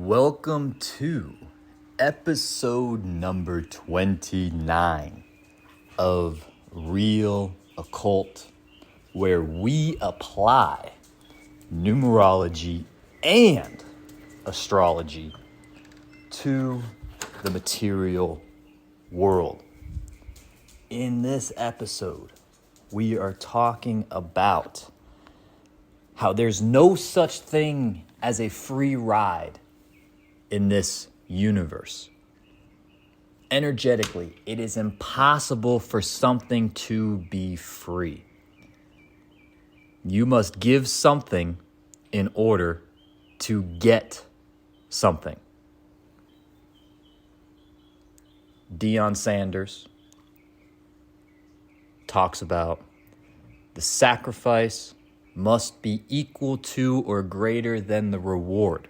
Welcome to episode number 29 of Real Occult, where we apply numerology and astrology to the material world. In this episode, we are talking about how there's no such thing as a free ride in this universe. Energetically, it is impossible for something to be free. You must give something in order to get something. Deion Sanders talks about the sacrifice must be equal to or greater than the reward.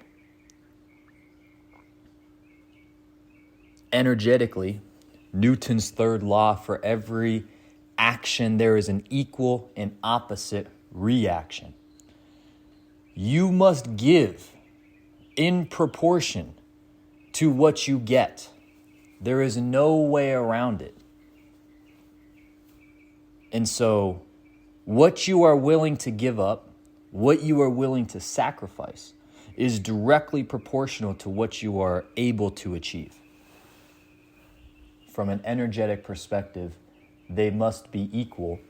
Energetically, Newton's third law: for every action there is an equal and opposite reaction. You must give in proportion to what you get. There is no way around it. And so, what you are willing to give up, what you are willing to sacrifice, is directly proportional to what you are able to achieve. From an energetic perspective, they must be equal.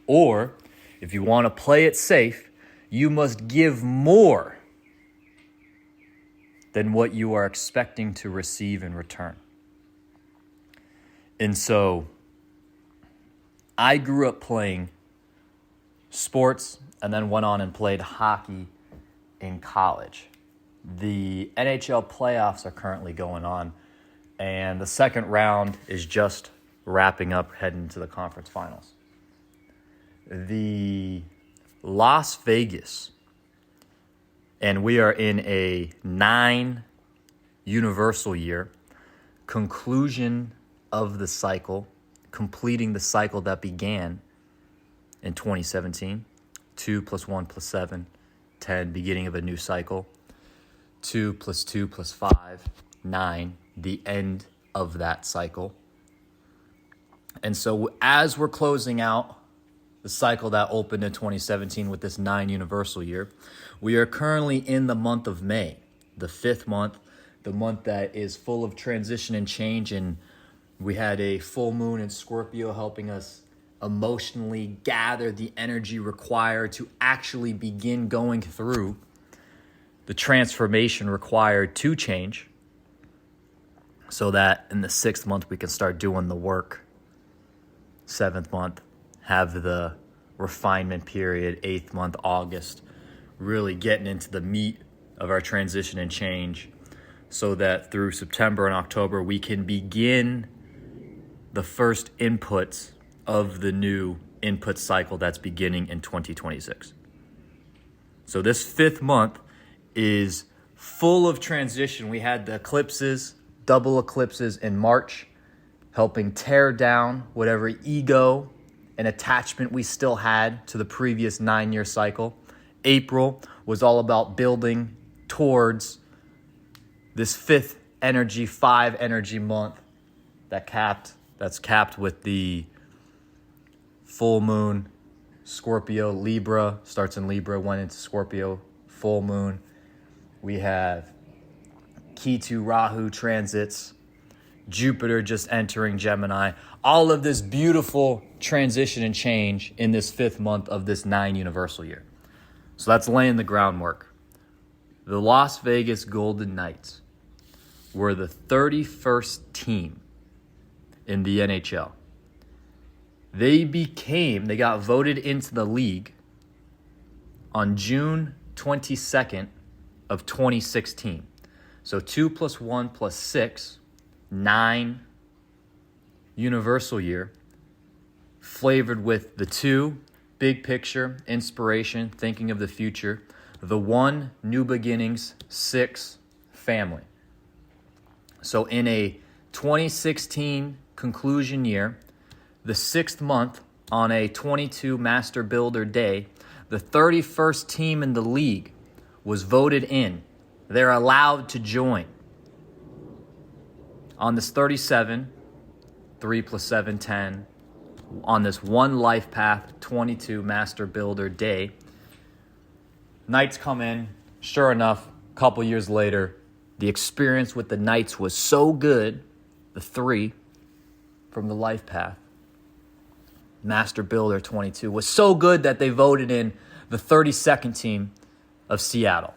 Or, if you want to play it safe, you must give more than what you are expecting to receive in return. And so, I grew up playing sports and then went on and played hockey in college. The NHL playoffs are currently going on, and the second round is just wrapping up, heading into the conference finals. The Las Vegas, and we are in a 9 universal year, conclusion of the cycle, completing the cycle that began in 2017, 2 plus 1 plus 7, 10, beginning of a new cycle, 2 plus 2 plus 5, 9, the end of that cycle. And so as we're closing out the cycle that opened in 2017 with this 9 universal year, we are currently in the month of May, the 5th month, the month that is full of transition and change. And we had a full moon in Scorpio helping us emotionally gather the energy required to actually begin going through the transformation required to change, so that in the 6th month we can start doing the work. 7th month, have the refinement period. 8th month, August, really getting into the meat of our transition and change, so that through September and October we can begin the first inputs of the new input cycle that's beginning in 2026. So this 5th month is full of transition. We had the eclipses, double eclipses in March, helping tear down whatever ego and attachment we still had to the previous 9-year cycle. April was all about building towards this 5th energy, 5 energy month that's capped with the full moon, Scorpio, Libra, starts in Libra, went into Scorpio, full moon. We have Ketu Rahu transits, Jupiter just entering Gemini. All of this beautiful transition and change in this 5th month of this 9 universal year. So that's laying the groundwork. The Las Vegas Golden Knights were the 31st team in the NHL. They got voted into the league on June 22nd of 2016. So 2 plus 1 plus 6, 9 universal year, flavored with the 2, big picture, inspiration, thinking of the future, the 1, new beginnings, 6, family. So in a 2016 conclusion year, the 6th month on a 22 Master Builder day, the 31st team in the league was voted in They're allowed to join. On this 37, 3 plus 7, 10, on this one life path, 22 master builder day, Knights come in. Sure enough, a couple years later, the experience with the Knights was so good, the 3 from the life path, master builder 22, was so good that they voted in the 32nd team of Seattle.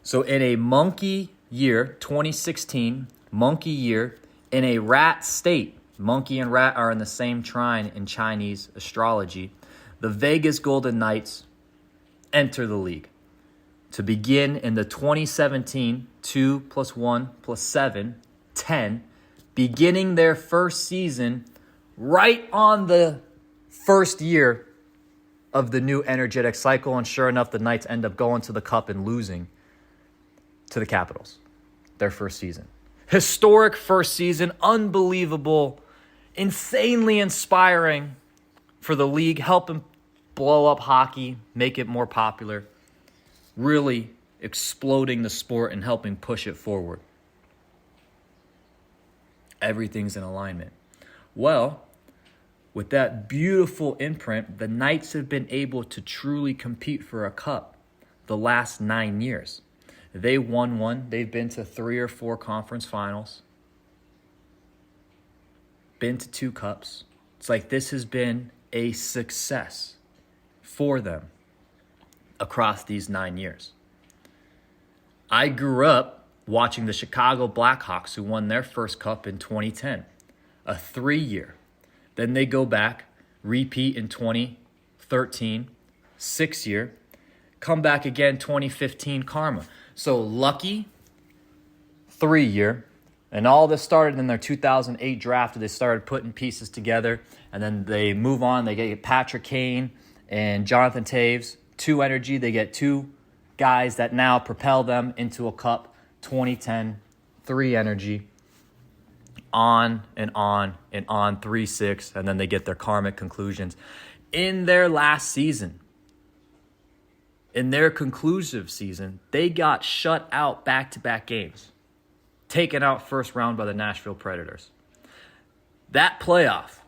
So in a monkey year, 2016, monkey year, in a rat state, monkey and rat are in the same trine in Chinese astrology, the Vegas Golden Knights enter the league to begin in the 2017 2 plus 1 plus 7, 10, beginning their first season right on the first year of the new energetic cycle. And sure enough, the Knights end up going to the Cup and losing to the Capitals their first season. Historic first season, unbelievable, insanely inspiring for the league, helping blow up hockey, make it more popular, really exploding the sport and helping push it forward. Everything's in alignment. Well, with that beautiful imprint, the Knights have been able to truly compete for a cup the last 9 years. They won one. They've been to 3 or 4 conference finals. Been to 2 cups. It's like this has been a success for them across these 9 years. I grew up watching the Chicago Blackhawks, who won their first cup in 2010, a 3-year. Then they go back, repeat in 2013, 6-year, come back again 2015 karma. So lucky, 3-year, and all this started in their 2008 draft. They started putting pieces together, and then they move on. They get Patrick Kane and Jonathan Taves, 2 energy. They get 2 guys that now propel them into a cup, 2010, 3 energy, on and on and on, 3-6, and then they get their karmic conclusions. In their last season, in their conclusive season, they got shut out back-to-back games, taken out first round by the Nashville Predators. That playoff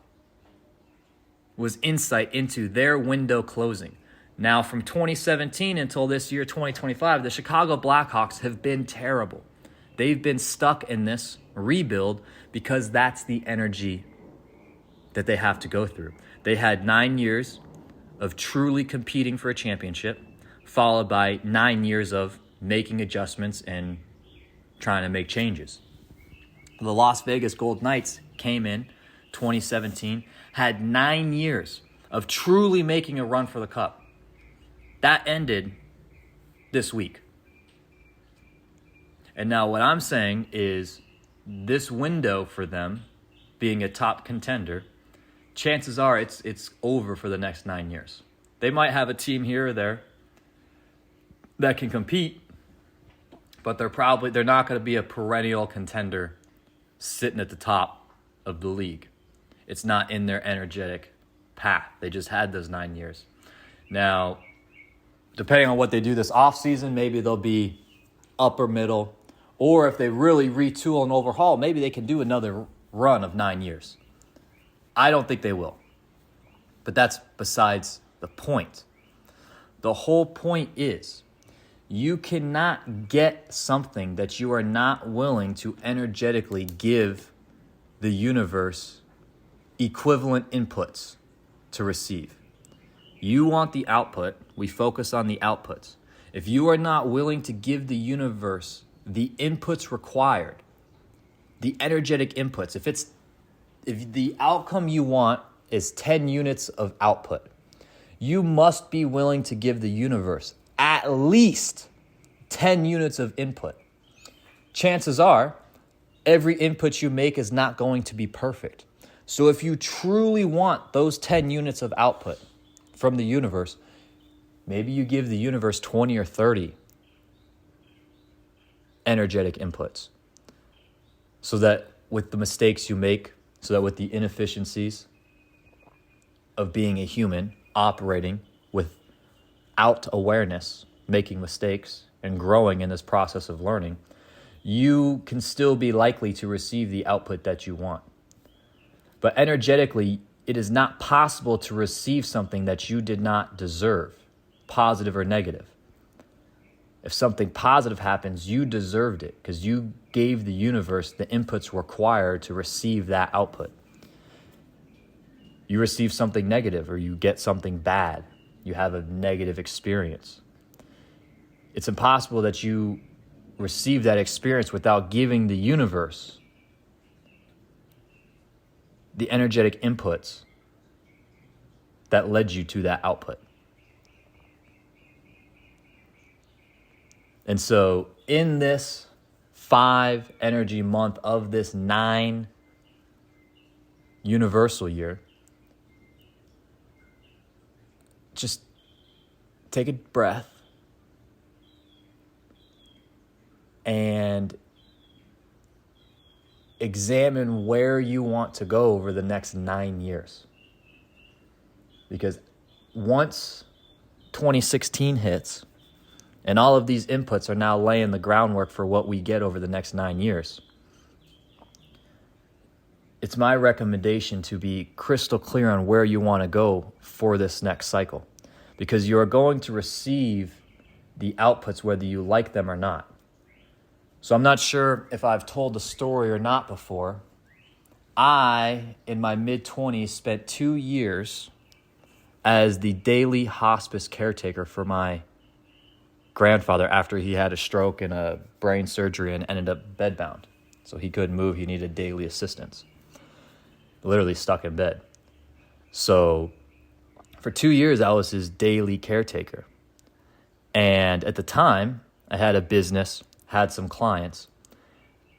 was insight into their window closing. Now, from 2017 until this year, 2025, the Chicago Blackhawks have been terrible. They've been stuck in this rebuild because that's the energy that they have to go through. They had 9 years of truly competing for a championship, followed by 9 years of making adjustments and trying to make changes. The Las Vegas Golden Knights came in 2017, had 9 years of truly making a run for the cup. That ended this week. And now what I'm saying is this window for them being a top contender, chances are it's over for the next 9 years. They might have a team here or there that can compete, but they're not going to be a perennial contender sitting at the top of the league. It's not in their energetic path. They just had those 9 years. Now, depending on what they do this offseason, maybe they'll be upper middle, or if they really retool and overhaul, maybe they can do another run of 9 years. I don't think they will, but that's besides the point. The whole point is you cannot get something that you are not willing to energetically give the universe equivalent inputs to receive. You want the output. We focus on the outputs. If you are not willing to give the universe the inputs required, the energetic inputs, if the outcome you want is 10 units of output, you must be willing to give the universe at least 10 units of input. Chances are, every input you make is not going to be perfect. So if you truly want those 10 units of output from the universe, maybe you give the universe 20 or 30 energetic inputs. So that with the mistakes you make, so that with the inefficiencies of being a human operating without awareness, making mistakes, and growing in this process of learning, you can still be likely to receive the output that you want. But energetically, it is not possible to receive something that you did not deserve, positive or negative. If something positive happens, you deserved it because you gave the universe the inputs required to receive that output. You receive something negative or you get something bad, you have a negative experience. It's impossible that you receive that experience without giving the universe the energetic inputs that led you to that output. And so in this 5 energy month of this 9 universal year, just take a breath and examine where you want to go over the next 9 years. Because once 2016 hits, and all of these inputs are now laying the groundwork for what we get over the next 9 years, it's my recommendation to be crystal clear on where you want to go for this next cycle. Because you are going to receive the outputs whether you like them or not. So I'm not sure if I've told the story or not before. I, in my mid-20s, spent 2 years as the daily hospice caretaker for my grandfather after he had a stroke and a brain surgery and ended up bedbound. So he couldn't move. He needed daily assistance. Literally stuck in bed. So for 2 years, I was his daily caretaker. And at the time, I had a business, had some clients.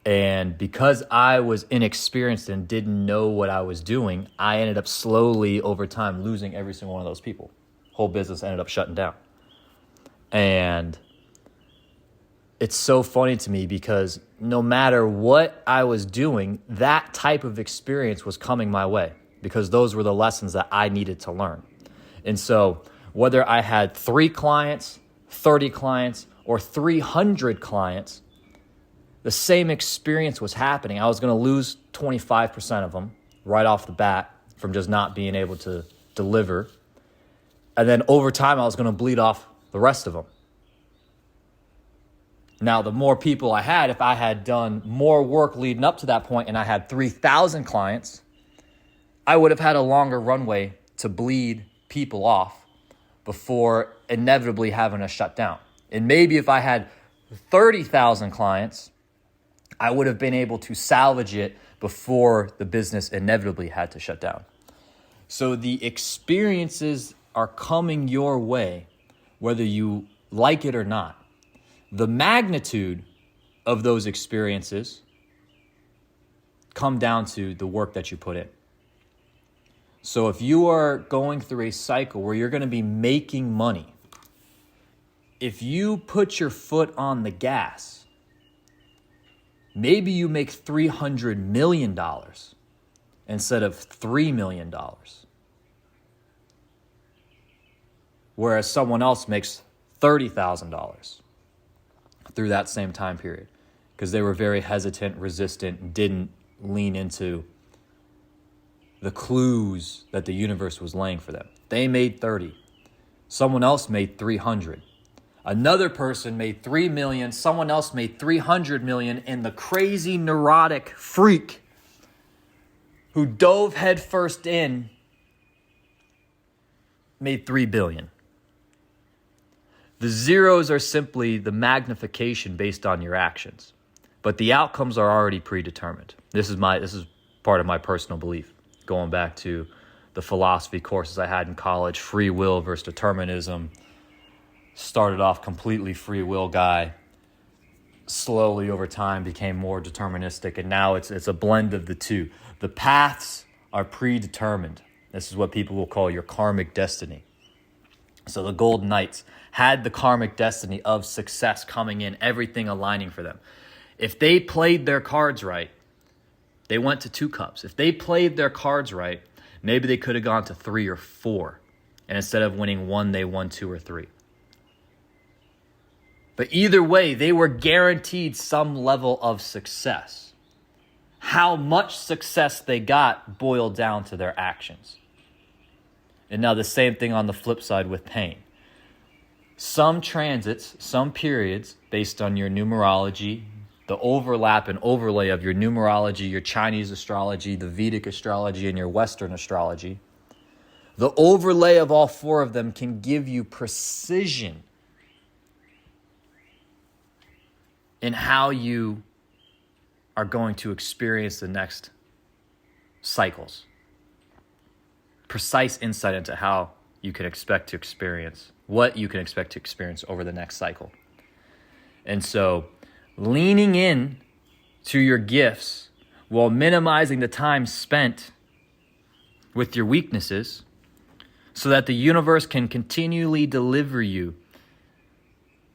And because I was inexperienced and didn't know what I was doing, I ended up slowly over time losing every single one of those people. Whole business ended up shutting down. And it's so funny to me because no matter what I was doing, that type of experience was coming my way because those were the lessons that I needed to learn. And so whether I had 3 clients, 30 clients, or 300 clients, the same experience was happening. I was going to lose 25% of them right off the bat from just not being able to deliver. And then over time, I was going to bleed off the rest of them. Now, the more people I had, if I had done more work leading up to that point and I had 3,000 clients, I would have had a longer runway to bleed people off before inevitably having to shut down. And maybe if I had 30,000 clients, I would have been able to salvage it before the business inevitably had to shut down. So the experiences are coming your way, whether you like it or not. The magnitude of those experiences come down to the work that you put in. So if you are going through a cycle where you're going to be making money, if you put your foot on the gas, maybe you make $300 million instead of $3 million. Whereas someone else makes $30,000 through that same time period because they were very hesitant, resistant, didn't lean into the clues that the universe was laying for them. They made 30. Someone else made 300. Another person made 3 million. Someone else made 300 million. And the crazy neurotic freak who dove headfirst in made 3 billion. The zeros are simply the magnification based on your actions, but the outcomes are already predetermined. This is part of my personal belief, going back to the philosophy courses I had in college, free will versus determinism. Started off completely free will guy, slowly over time became more deterministic, and now it's a blend of the two. The paths are predetermined. This is what people will call your karmic destiny. So the Golden Knights had the karmic destiny of success coming in, everything aligning for them. If they played their cards right, they went to 2 cups. If they played their cards right, maybe they could have gone to 3 or 4. And instead of winning 1, they won 2 or 3. But either way, they were guaranteed some level of success. How much success they got boiled down to their actions. And now the same thing on the flip side with pain. Some transits, some periods, based on your numerology, the overlap and overlay of your numerology, your Chinese astrology, the Vedic astrology, and your Western astrology, the overlay of all four of them can give you precision in how you are going to experience the next cycles. Precise insight into how you can expect to experience, what you can expect to experience over the next cycle. And so, leaning in to your gifts while minimizing the time spent with your weaknesses so that the universe can continually deliver you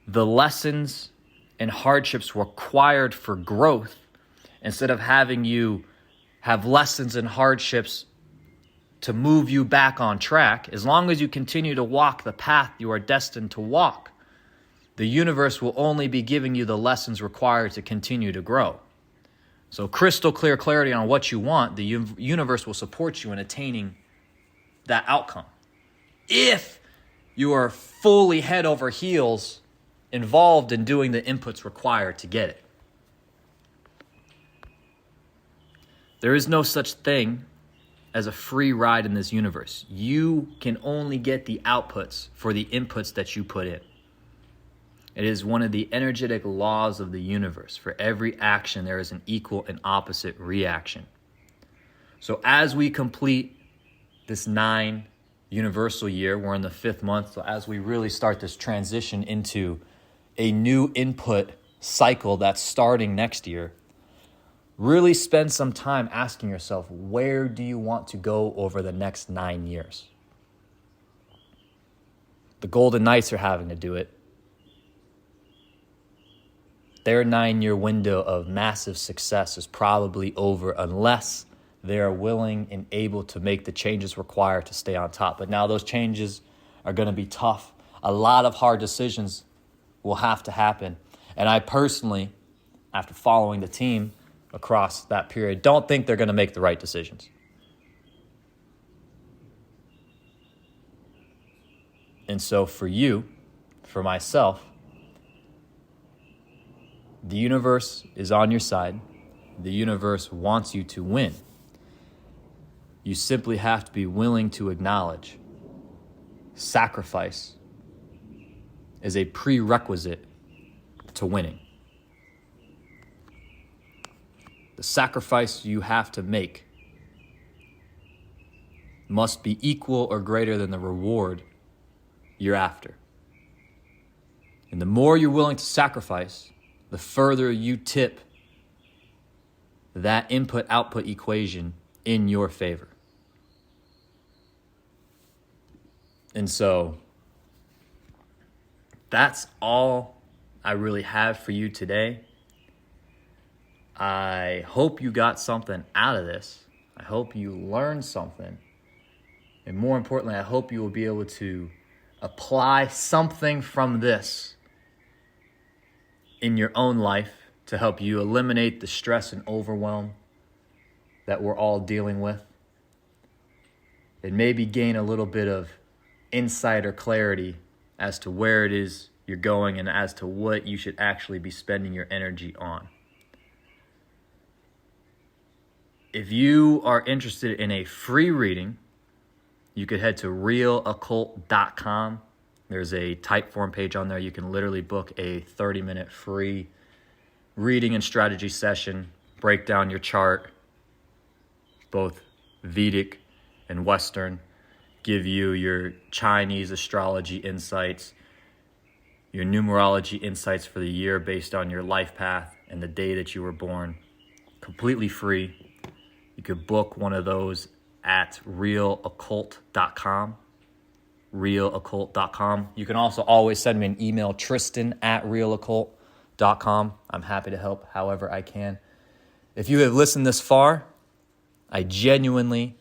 the lessons and hardships required for growth instead of having you have lessons and hardships to move you back on track. As long as you continue to walk the path you are destined to walk, the universe will only be giving you the lessons required to continue to grow. So crystal clear clarity on what you want, the universe will support you in attaining that outcome. If you are fully head over heels involved in doing the inputs required to get it. There is no such thing as a free ride in this universe. You can only get the outputs for the inputs that you put in. It is one of the energetic laws of the universe. For every action, there is an equal and opposite reaction. So as we complete this 9 universal year, we're in the 5th month, so as we really start this transition into a new input cycle that's starting next year, really spend some time asking yourself, where do you want to go over the next 9 years? The Golden Knights are having to do it. Their 9-year window of massive success is probably over unless they are willing and able to make the changes required to stay on top. But now those changes are going to be tough. A lot of hard decisions will have to happen. And I personally, after following the team across that period, don't think they're going to make the right decisions. And so for you, for myself, the universe is on your side. The universe wants you to win. You simply have to be willing to acknowledge sacrifice is a prerequisite to winning. The sacrifice you have to make must be equal or greater than the reward you're after. And the more you're willing to sacrifice, the further you tip that input-output equation in your favor. And so that's all I really have for you today. I hope you got something out of this. I hope you learned something. And more importantly, I hope you will be able to apply something from this in your own life to help you eliminate the stress and overwhelm that we're all dealing with. And maybe gain a little bit of insight or clarity as to where it is you're going and as to what you should actually be spending your energy on. If you are interested in a free reading, you could head to realoccult.com. There's a Typeform page on there. You can literally book a 30-minute free reading and strategy session, break down your chart, both Vedic and Western, give you your Chinese astrology insights, your numerology insights for the year based on your life path and the day that you were born. Completely free. You could book one of those at realoccult.com. realoccult.com. You can also always send me an email, tristan@realoccult.com. I'm happy to help however I can. If you have listened this far, I genuinely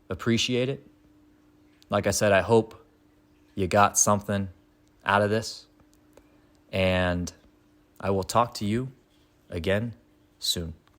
appreciate it. Like I said, I hope you got something out of this. And I will talk to you again soon.